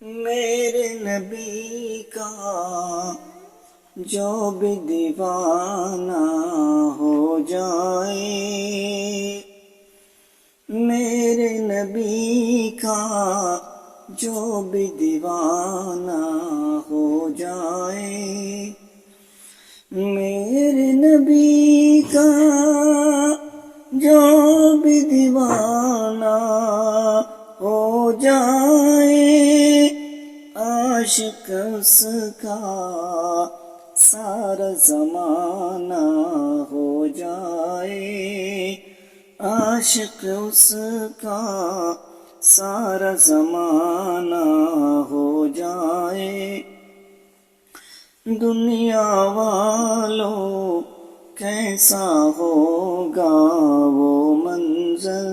میرے نبی کا جو بھی دیوانہ ہو جائے، میرے نبی کا جو بھی دیوانہ ہو جائے، میرے نبی کا جو بھی دیوانہ ہو جائے، عاشق اس کا سارا زمانہ ہو جائے، عاشق اس کا سارا زمانہ ہو جائے۔ دنیا والوں کیسا ہوگا وہ منظر،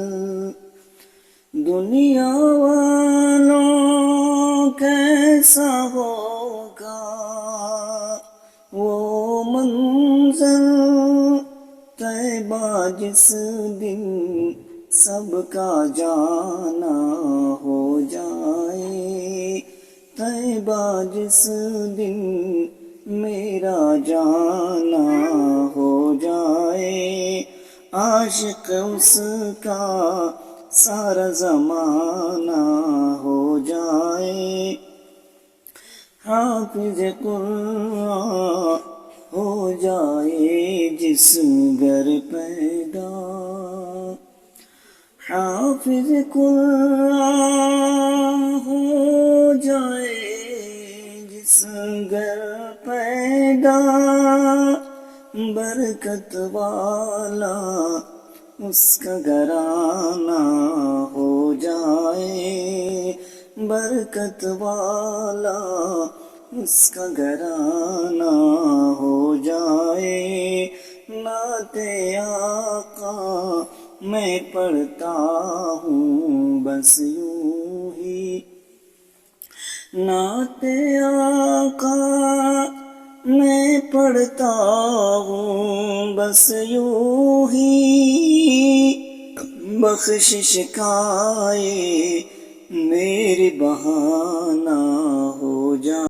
دنیا والوں کیسا ہوگا وہ منظر، طیبہ جس دن سب کا جانا ہو جائے، طیبہ جس دن میرا جانا ہو جائے، عاشق اس کا سارا زمانہ ہو جائے۔ حافظ قرآن ہو جائے جس گھر پیدا، حافظ قرآن ہو جائے جس گھر پیدا، برکت والا اس کا گھرانہ ہو جائے، برکت والا اس کا گھرانہ ہو جائے۔ نعت آقا میں پڑھتا ہوں بس یوں ہی، نعت آقا میں پڑھتا ہوں بس یوں ہی، بخشش کا یہ میری بہانہ ہو جائے۔